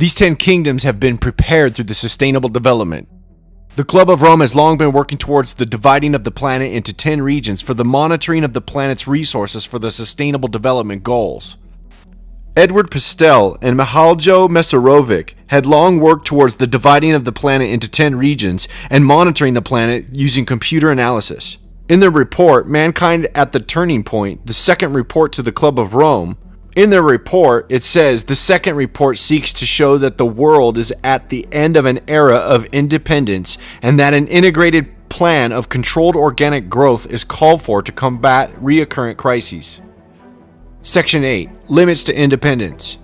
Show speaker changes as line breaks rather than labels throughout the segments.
These 10 kingdoms have been prepared through the sustainable development. The Club of Rome has long been working towards the dividing of the planet into 10 regions for the monitoring of the planet's resources for the sustainable development goals. Edward Pastel and Mihaljo Mesarovic had long worked towards the dividing of the planet into 10 regions and monitoring the planet using computer analysis. In their report, Mankind at the Turning Point, the second report to the Club of Rome, in their report, it says, the second report seeks to show that the world is at the end of an era of independence and that an integrated plan of controlled organic growth is called for to combat recurrent crises. Section 8. Limits to independence.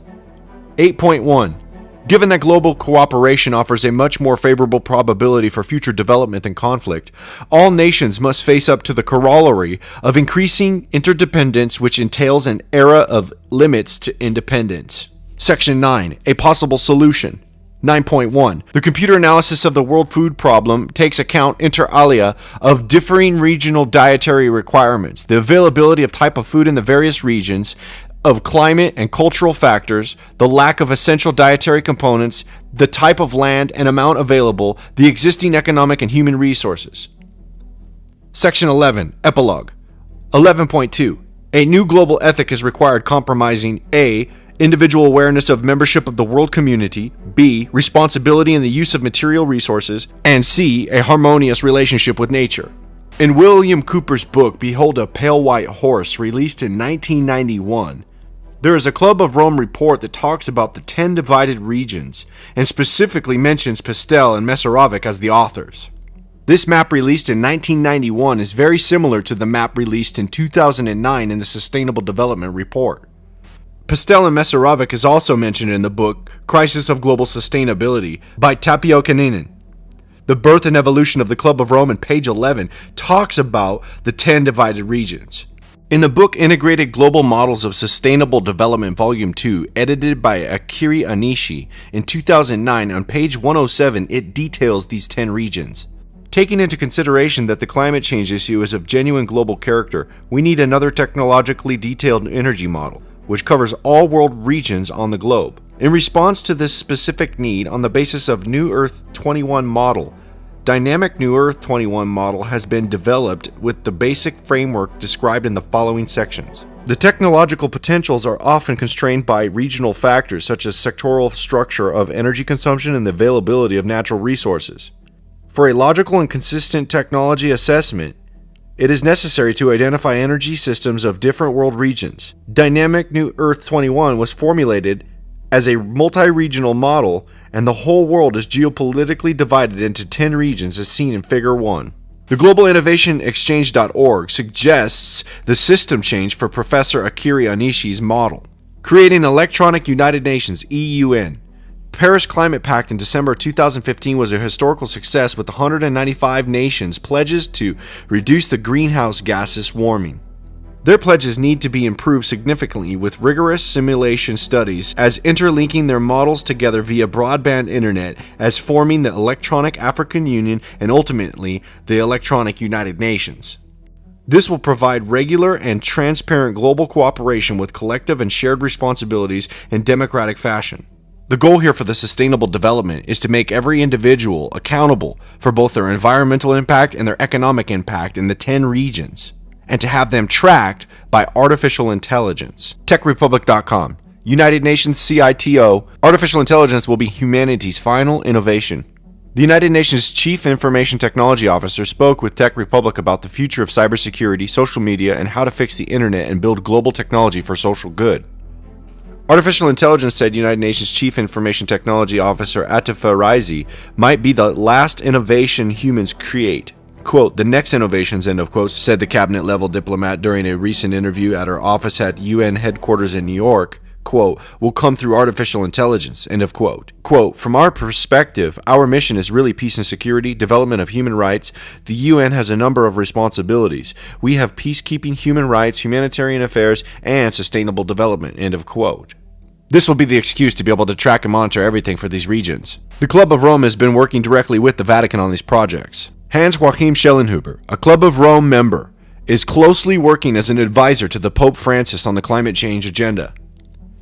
8.1. Given that global cooperation offers a much more favorable probability for future development than conflict, all nations must face up to the corollary of increasing interdependence, which entails an era of limits to independence. Section 9. A possible solution. 9.1. The computer analysis of the world food problem takes account inter alia of differing regional dietary requirements, the availability of type of food in the various regions, of climate and cultural factors, the lack of essential dietary components, the type of land and amount available, the existing economic and human resources. Section 11. Epilogue. 11.2. A new global ethic is required comprising A. Individual awareness of membership of the world community, B. Responsibility in the use of material resources, and C. A harmonious relationship with nature. In William Cooper's book, Behold a Pale White Horse, released in 1991, there is a Club of Rome report that talks about the 10 divided regions, and specifically mentions Pastel and Mesarovic as the authors. This map released in 1991 is very similar to the map released in 2009 in the Sustainable Development Report. Pastel and Mesarovic is also mentioned in the book Crisis of Global Sustainability by Tapio Kaninen. The Birth and Evolution of the Club of Rome on page 11 talks about the 10 divided regions. In the book Integrated Global Models of Sustainable Development Volume 2, edited by Akiri Anishi in 2009, on page 107, it details these 10 regions. Taking into consideration that the climate change issue is of genuine global character, we need another technologically detailed energy model, which covers all world regions on the globe. In response to this specific need, on the basis of New Earth 21 model, Dynamic New Earth 21 model has been developed with the basic framework described in the following sections. The technological potentials are often constrained by regional factors such as sectoral structure of energy consumption and the availability of natural resources. For a logical and consistent technology assessment, it is necessary to identify energy systems of different world regions. Dynamic New Earth 21 was formulated as a multi-regional model, and the whole world is geopolitically divided into 10 regions as seen in Figure 1. The Global Innovation Exchange.org suggests the system change for Professor Akiri Anishi's model. Creating Electronic United Nations, EUN. Paris Climate Pact in December 2015 was a historical success with 195 nations pledges to reduce the greenhouse gases warming. Their pledges need to be improved significantly with rigorous simulation studies as interlinking their models together via broadband internet as forming the Electronic African Union and ultimately the Electronic United Nations. This will provide regular and transparent global cooperation with collective and shared responsibilities in democratic fashion. The goal here for the sustainable development is to make every individual accountable for both their environmental impact and their economic impact in the 10 regions, and to have them tracked by artificial intelligence. TechRepublic.com. United Nations CITO. Artificial intelligence will be humanity's final innovation. The United Nations Chief Information Technology Officer spoke with Tech Republic about the future of cybersecurity, social media, and how to fix the internet and build global technology for social good. Artificial intelligence, said United Nations Chief Information Technology Officer Atifa Rizi, might be the last innovation humans create. Quote, the next innovations, end of quote, said the cabinet-level diplomat during a recent interview at her office at UN headquarters in New York, quote, will come through artificial intelligence, end of quote. Quote, from our perspective, our mission is really peace and security, development of human rights. The UN has a number of responsibilities. We have peacekeeping, human rights, humanitarian affairs, and sustainable development, end of quote. This will be the excuse to be able to track and monitor everything for these regions. The Club of Rome has been working directly with the Vatican on these projects. Hans Joachim Schellenhuber, a Club of Rome member, is closely working as an advisor to the Pope Francis on the climate change agenda.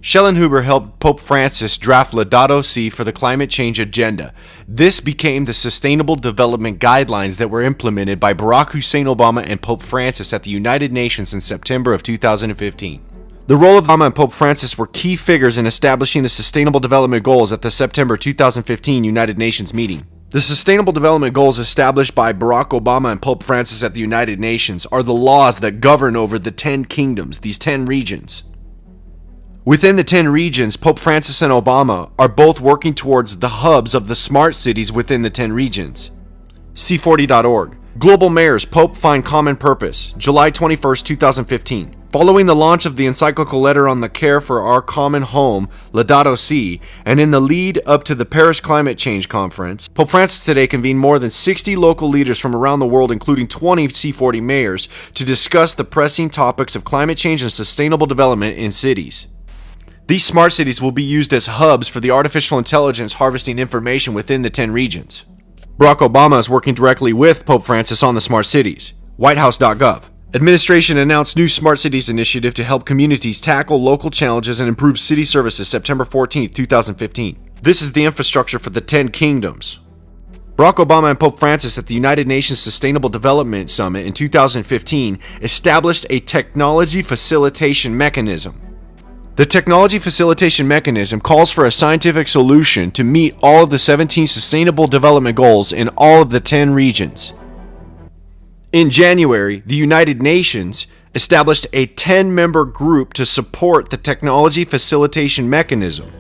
Schellenhuber helped Pope Francis draft Laudato Si for the climate change agenda. This became the Sustainable Development Guidelines that were implemented by Barack Hussein Obama and Pope Francis at the United Nations in September of 2015. The role of Obama and Pope Francis were key figures in establishing the Sustainable Development Goals at the September 2015 United Nations meeting. The Sustainable Development Goals established by Barack Obama and Pope Francis at the United Nations are the laws that govern over the 10 kingdoms, these 10 regions. Within the 10 regions, Pope Francis and Obama are both working towards the hubs of the smart cities within the 10 regions. C40.org. Global Mayors, Pope Find Common Purpose, July 21, 2015. Following the launch of the encyclical letter on the care for our common home, Laudato Si, and in the lead up to the Paris Climate Change Conference, Pope Francis today convened more than 60 local leaders from around the world, including 20 C40 mayors, to discuss the pressing topics of climate change and sustainable development in cities. These smart cities will be used as hubs for the artificial intelligence harvesting information within the 10 regions. Barack Obama is working directly with Pope Francis on the smart cities. Whitehouse.gov. Administration announced new Smart Cities initiative to help communities tackle local challenges and improve city services September 14, 2015. This is the infrastructure for the 10 kingdoms. Barack Obama and Pope Francis at the United Nations Sustainable Development Summit in 2015 established a technology facilitation mechanism. The technology facilitation mechanism calls for a scientific solution to meet all of the 17 Sustainable Development Goals in all of the 10 regions. In January, the United Nations established a 10-member group to support the technology facilitation mechanism.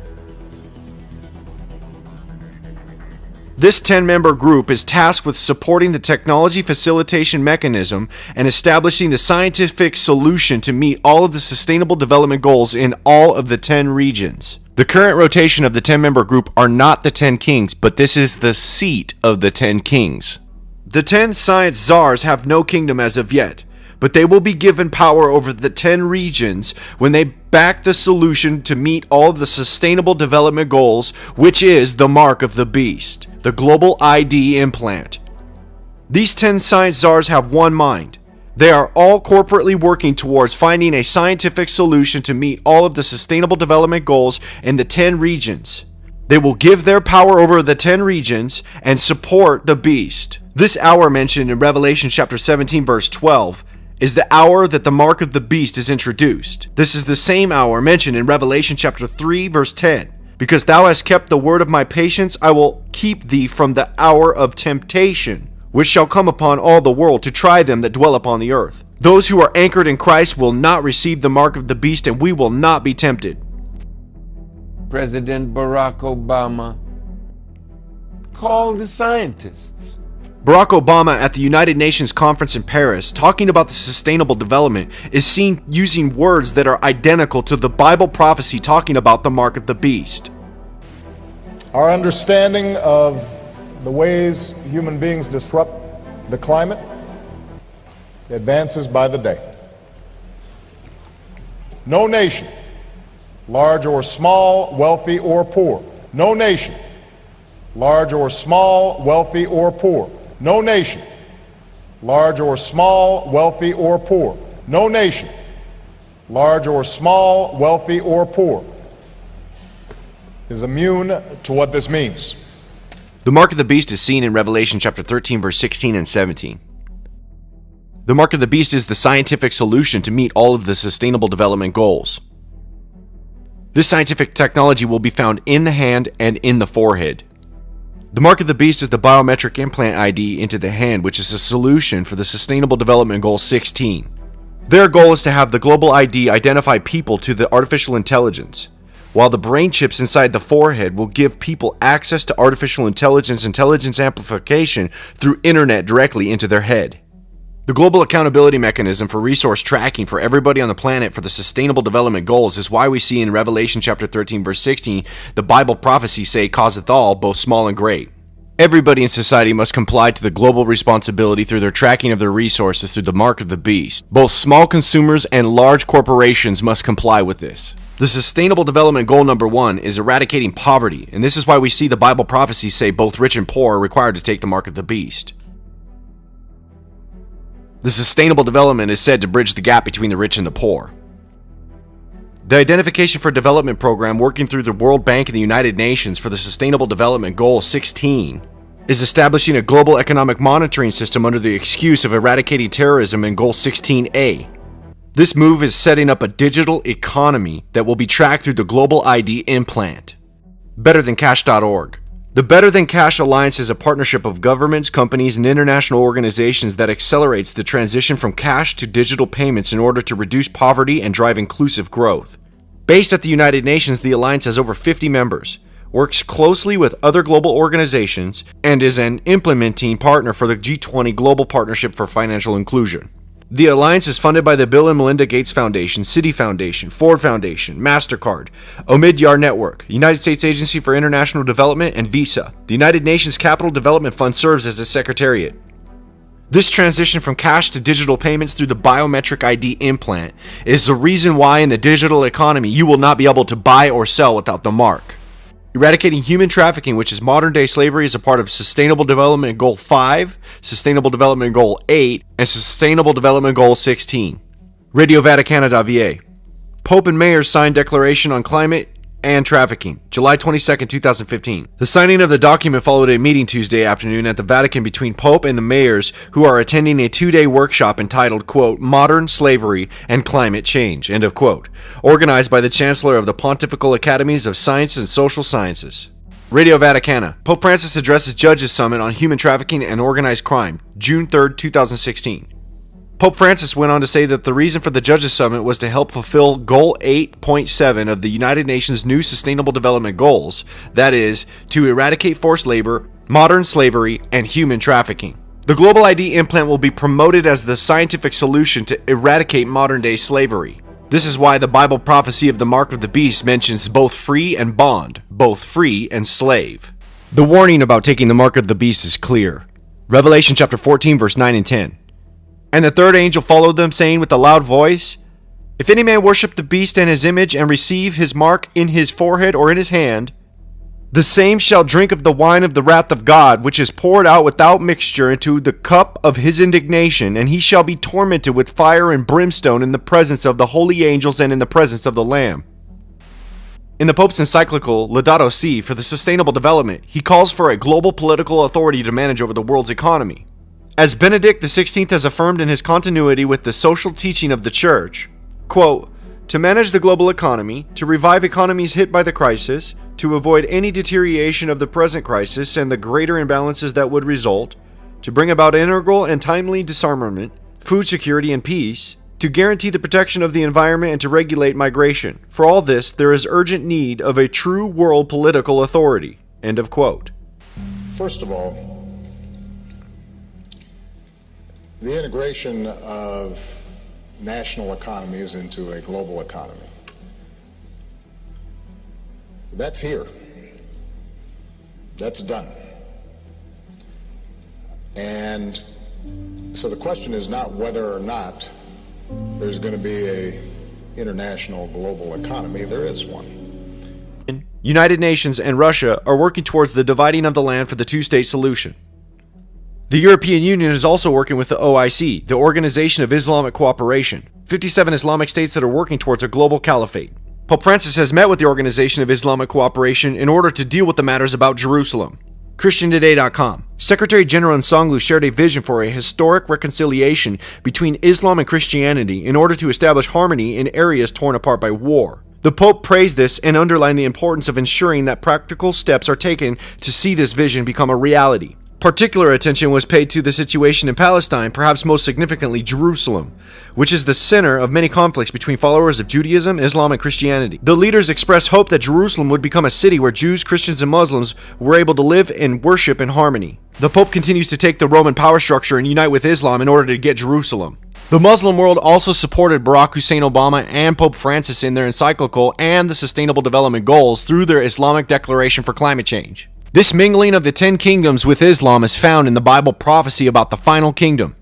This 10-member group is tasked with supporting the technology facilitation mechanism and establishing the scientific solution to meet all of the Sustainable Development Goals in all of the 10 regions. The current rotation of the 10-member group are not the 10 kings, but this is the seat of the 10 kings. The 10 science czars have no kingdom as of yet, but they will be given power over the 10 regions when they back the solution to meet all of the Sustainable Development Goals, which is the mark of the beast, the global ID implant. These 10 science czars have one mind. They are all corporately working towards finding a scientific solution to meet all of the Sustainable Development Goals in the 10 regions. They will give their power over the 10 regions and support the beast. This hour mentioned in Revelation chapter 17 verse 12 is the hour that the mark of the beast is introduced. This is the same hour mentioned in Revelation chapter 3 verse 10. Because thou hast kept the word of my patience, I will keep thee from the hour of temptation, which shall come upon all the world to try them that dwell upon the earth. Those who are anchored in Christ will not receive the mark of the beast, and we will not be tempted.
President Barack Obama called the scientists.
Barack Obama at the United Nations conference in Paris, talking about the sustainable development, is seen using words that are identical to the Bible prophecy talking about the mark of the beast.
Our understanding of the ways human beings disrupt the climate advances by the day. No nation, large or small, wealthy or poor, no nation, large or small, wealthy or poor, no nation, large or small, wealthy or poor, no nation, large or small, wealthy or poor, is immune to what this means.
The mark of the beast is seen in Revelation chapter 13 verse 16 and 17. The mark of the beast is the scientific solution to meet all of the Sustainable Development Goals. This scientific technology will be found in the hand and in the forehead. The mark of the beast is the biometric implant ID into the hand, which is a solution for the Sustainable Development Goal 16. Their goal is to have the global ID identify people to the artificial intelligence, while the brain chips inside the forehead will give people access to artificial intelligence amplification through internet directly into their head. The global accountability mechanism for resource tracking for everybody on the planet for the Sustainable Development Goals is why we see in Revelation chapter 13 verse 16 the Bible prophecy say causeth all, both small and great. Everybody in society must comply to the global responsibility through their tracking of their resources through the mark of the beast. Both small consumers and large corporations must comply with this. The Sustainable Development Goal number 1 is eradicating poverty, and this is why we see the Bible prophecy say both rich and poor are required to take the mark of the beast. The sustainable development is said to bridge the gap between the rich and the poor. The Identification for Development Program, working through the World Bank and the United Nations for the Sustainable Development Goal 16, is establishing a global economic monitoring system under the excuse of eradicating terrorism in Goal 16A. This move is setting up a digital economy that will be tracked through the Global ID implant. BetterThanCash.org. The Better Than Cash Alliance is a partnership of governments, companies, and international organizations that accelerates the transition from cash to digital payments in order to reduce poverty and drive inclusive growth. Based at the United Nations, the Alliance has over 50 members, works closely with other global organizations, and is an implementing partner for the G20 Global Partnership for Financial Inclusion. The Alliance is funded by the Bill and Melinda Gates Foundation, Citi Foundation, Ford Foundation, MasterCard, Omidyar Network, United States Agency for International Development, and Visa. The United Nations Capital Development Fund serves as its secretariat. This transition from cash to digital payments through the biometric ID implant is the reason why in the digital economy you will not be able to buy or sell without the mark. Eradicating human trafficking, which is modern-day slavery, is a part of Sustainable Development Goal 5, Sustainable Development Goal 8, and Sustainable Development Goal 16. Radio Vaticana.va. Pope and mayors signed Declaration on Climate and Trafficking, July 22, 2015. The signing of the document followed a meeting Tuesday afternoon at the Vatican between Pope and the mayors who are attending a 2-day workshop entitled, quote, Modern Slavery and Climate Change, end of quote, organized by the Chancellor of the Pontifical Academies of Science and Social Sciences. Radio Vaticana. Pope Francis addresses Judges Summit on Human Trafficking and Organized Crime, June 3, 2016. Pope Francis went on to say that the reason for the Judges Summit was to help fulfill Goal 8.7 of the United Nations' new Sustainable Development Goals, that is, to eradicate forced labor, modern slavery, and human trafficking. The Global ID implant will be promoted as the scientific solution to eradicate modern-day slavery. This is why the Bible prophecy of the mark of the beast mentions both free and bond, both free and slave. The warning about taking the mark of the beast is clear. Revelation chapter 14, verse 9 and 10. And the third angel followed them, saying with a loud voice, If any man worship the beast and his image, and receive his mark in his forehead or in his hand, the same shall drink of the wine of the wrath of God, which is poured out without mixture into the cup of his indignation, and he shall be tormented with fire and brimstone in the presence of the holy angels and in the presence of the Lamb. In the Pope's encyclical Laudato Si for the Sustainable Development, he calls for a global political authority to manage over the world's economy. As Benedict XVI has affirmed in his continuity with the social teaching of the Church, quote, to manage the global economy, to revive economies hit by the crisis, to avoid any deterioration of the present crisis and the greater imbalances that would result, to bring about integral and timely disarmament, food security and peace, to guarantee the protection of the environment and to regulate migration. For all this, there is urgent need of a true world political authority. End of quote.
First of all, the integration of national economies into a global economy. That's here. That's done. And so the question is not whether or not there's going to be a international global economy. There is one.
United Nations and Russia are working towards the dividing of the land for the two-state solution. The European Union is also working with the OIC, the Organization of Islamic Cooperation, 57 Islamic states that are working towards a global caliphate. Pope Francis has met with the Organization of Islamic Cooperation in order to deal with the matters about Jerusalem. ChristianToday.com. Secretary General Nsonglu shared a vision for a historic reconciliation between Islam and Christianity in order to establish harmony in areas torn apart by war. The Pope praised this and underlined the importance of ensuring that practical steps are taken to see this vision become a reality. Particular attention was paid to the situation in Palestine, perhaps most significantly Jerusalem, which is the center of many conflicts between followers of Judaism, Islam, and Christianity. The leaders expressed hope that Jerusalem would become a city where Jews, Christians, and Muslims were able to live and worship in harmony. The Pope continues to take the Roman power structure and unite with Islam in order to get Jerusalem. The Muslim world also supported Barack Hussein Obama and Pope Francis in their encyclical and the Sustainable Development Goals through their Islamic Declaration for Climate Change. This mingling of the 10 kingdoms with Islam is found in the Bible prophecy about the final kingdom.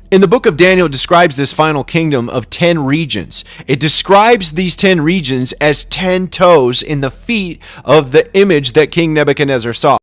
In the book of Daniel, it describes this final kingdom of 10 regions. It describes these 10 regions as 10 toes in the feet of the image that King Nebuchadnezzar saw.